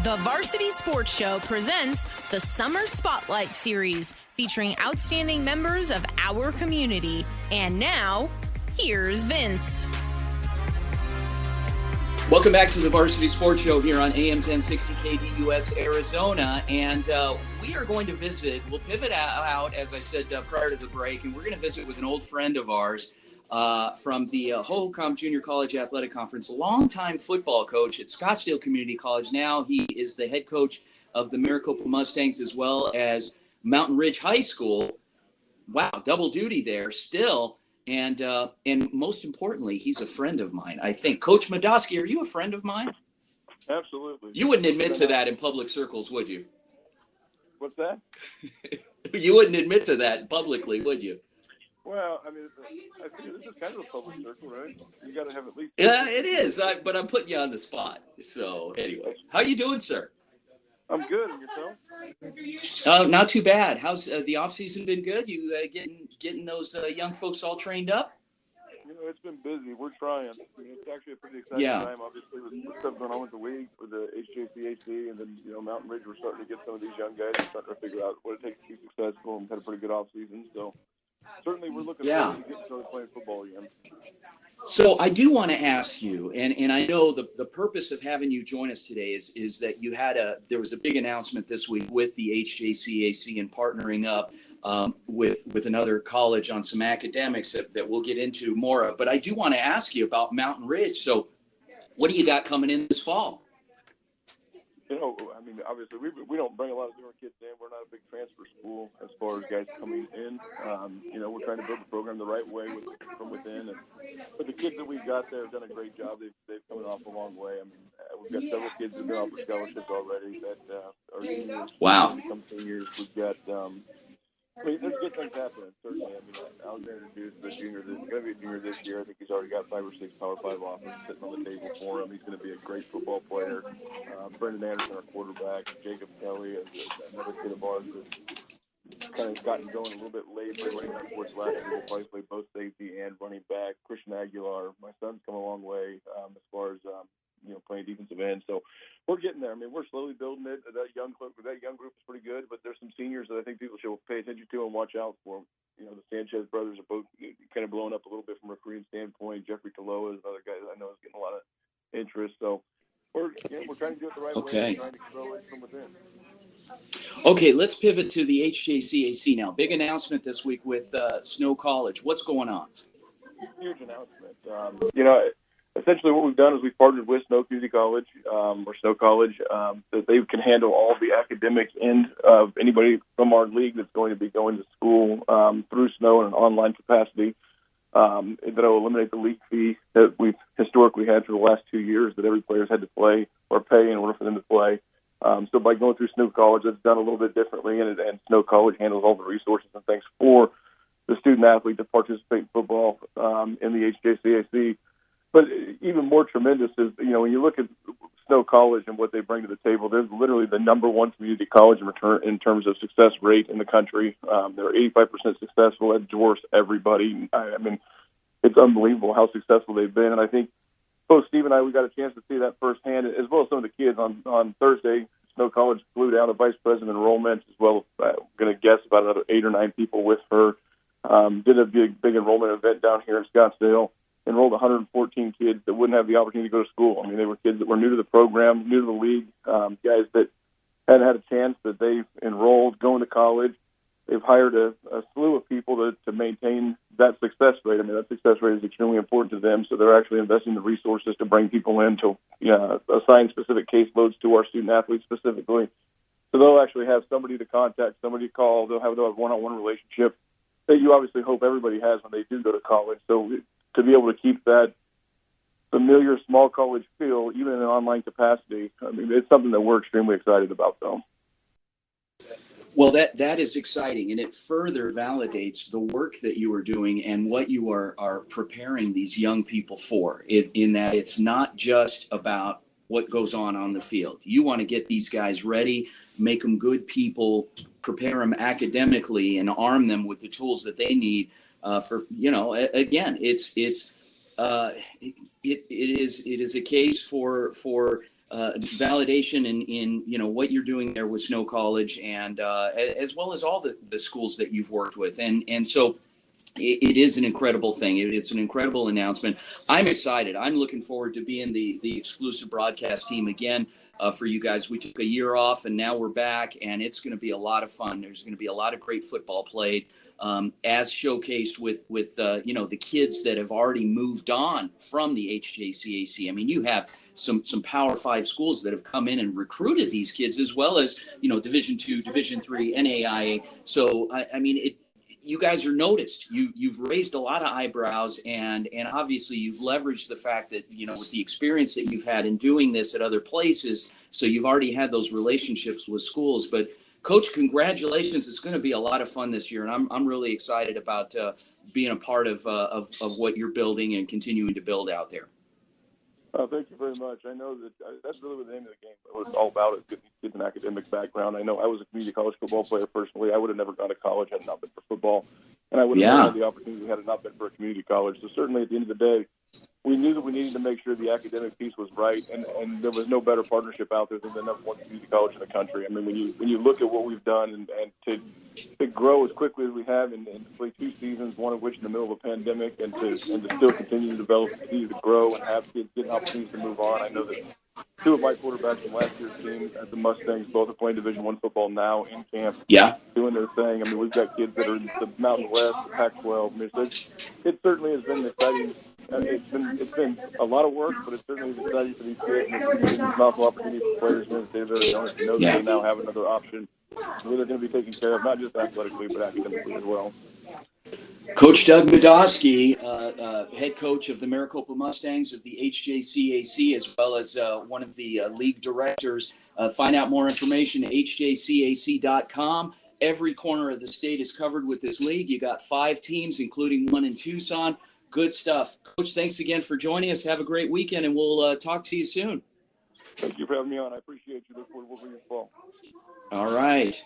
The Varsity Sports Show presents the Summer Spotlight Series, featuring outstanding members of our community. And now, here's Vince. Welcome back to the Varsity Sports Show here on AM 1060 KDUS Arizona. And we are going to visit, we'll pivot out, as I said prior to the break, and we're going to visit with an old friend of ours from the Hohokam Junior College Athletic Conference, longtime football coach at Scottsdale Community College. Now he is the head coach of the Maricopa Mustangs as well as Mountain Ridge High School. Wow, double duty there still. And most importantly, he's a friend of mine, I think. Coach Madoski, are you a friend of mine? Absolutely. You wouldn't admit to that in public circles, would you? What's that? You wouldn't admit to that publicly, would you? Well, I mean, I think this is kind of a public circle, right? You got to have at least... Yeah, it is, but I'm putting you on the spot. So, anyway, how you doing, sir? I'm good, and yourself? Not too bad. How's the off season been? Good. You getting those young folks all trained up? You know, it's been busy. We're trying. It's actually a pretty exciting time, obviously, with stuff going on with the league, with the HJCAC, and then Mountain Ridge. We're starting to get some of these young guys and starting to figure out what it takes to be successful, and had a pretty good off season. So certainly, we're looking forward to getting started playing football again. So I do want to ask you, and I know the purpose of having you join us today is that there was a big announcement this week with the HJCAC and partnering up with another college on some academics that we'll get into more of. But I do want to ask you about Mountain Ridge. So what do you got coming in this fall? You know, I mean, obviously, we don't bring a lot of newer kids in. We're not a big transfer school as far as guys coming in. We're trying to build the program the right way from within. But the kids that we've got there have done a great job. They've come off a long way. I mean, we've got several kids that have been offered scholarships already that are juniors. Wow. Become seniors. We've got, there's good things happening, certainly. I mean, Alexander Deuce is a junior. He's going to be a junior this year. I think he's already got 5 or 6 Power 5 offers sitting on the table for him. He's going to be a great football player. Brendan Anderson, our quarterback. Jacob Kelly is another kid of ours that's kind of gotten going a little bit late. They're running on towards last year. We'll probably play both safety and running back. Christian Aguilar, my son's come a long way as far as playing defensive end. So we're getting there. I mean, we're slowly building it. That young group is pretty good, but there's some seniors that I think people should pay attention to and watch out for. The Sanchez brothers are both kind of blowing up a little bit from a recruiting standpoint. Jeffrey Taloa is another guy that I know is getting a lot of interest. So we're trying to do it the right way. We're trying to grow it from within. Okay, let's pivot to the HJCAC now. Big announcement this week with Snow College. What's going on? Huge announcement. Essentially what we've done is we've partnered with Snow Community College, or Snow College, that they can handle all the academic end of anybody from our league that's going to be going to school through Snow in an online capacity. That will eliminate the league fee that we've historically had for the last 2 years that every player's had to play or pay in order for them to play. So by going through Snow College, it's done a little bit differently, and Snow College handles all the resources and things for the student athlete to participate in football in the HJCAC. But even more tremendous is, when you look at Snow College and what they bring to the table, they're literally the number one community college in terms of success rate in the country. They're 85% successful. That dwarfs everybody. I mean, it's unbelievable how successful they've been. And I think both Steve and I, we got a chance to see that firsthand, as well as some of the kids on Thursday. Snow College flew down a vice president of enrollment, as well as I'm going to guess about another 8 or 9 people with her. Did a big enrollment event down here in Scottsdale. Enrolled 114 kids that wouldn't have the opportunity to go to school. I mean, they were kids that were new to the program, new to the league, guys that hadn't had a chance, that they've enrolled, going to college. They've hired a slew of people to maintain that success rate. I mean, that success rate is extremely important to them, so they're actually investing the resources to bring people in to assign specific caseloads to our student athletes specifically. So they'll actually have somebody to contact, somebody to call. They'll have a one-on-one relationship that you obviously hope everybody has when they do go to college. So to be able to keep that familiar small college feel, even in an online capacity, I mean, it's something that we're extremely excited about, though. Well, that is exciting, and it further validates the work that you are doing and what you are preparing these young people for, in that it's not just about what goes on the field. You want to get these guys ready, make them good people, prepare them academically, and arm them with the tools that they need again, it is a case for validation in what you're doing there with Snow College, and as well as all the schools that you've worked with, and so it is an incredible thing. It's an incredible announcement. I'm excited. I'm looking forward to being the exclusive broadcast team again for you guys. We took a year off, and now we're back, and it's going to be a lot of fun. There's going to be a lot of great football played, as showcased with the kids that have already moved on from the HJCAC. I mean, you have some Power 5 schools that have come in and recruited these kids, as well as Division II, Division III, NAIA. So I mean it. You guys are noticed. You've raised a lot of eyebrows, and obviously you've leveraged the fact that with the experience that you've had in doing this at other places, so you've already had those relationships with schools. But Coach, congratulations! It's going to be a lot of fun this year, and I'm really excited about being a part of what you're building and continuing to build out there. Thank you very much. I know that that's really what the name of the game was all about, is getting kids an academic background. I know I was a community college football player personally. I would have never gone to college had it not been for football, and I would have never had the opportunity had it not been for a community college. So certainly at the end of the day, we knew that we needed to make sure the academic piece was right, and there was no better partnership out there than the number one community college in the country. I mean, when you look at what we've done and to grow as quickly as we have and to play 2 seasons, one of which in the middle of a pandemic, and to still continue to develop, continue to grow, and have kids get opportunities to move on. I know that 2 of my quarterbacks from last year's team at the Mustangs both are playing Division I football now in camp, doing their thing. I mean, we've got kids that are in the Mountain West, the Pac-12. I mean, it certainly has been exciting. It's been a lot of work, but it certainly is exciting for these kids, and it's an awful opportunity for players in the state of Arizona to know that they now have another option where they're going to be taken care of, not just athletically, but academically as well. Coach Doug Madoski, head coach of the Maricopa Mustangs of the HJCAC, as well as one of the league directors. Find out more information at hjcac.com. Every corner of the state is covered with this league. You got 5 teams, including one in Tucson. Good stuff. Coach, thanks again for joining us. Have a great weekend, and we'll talk to you soon. Thank you for having me on. I appreciate you. Look forward to working with you as well. All right.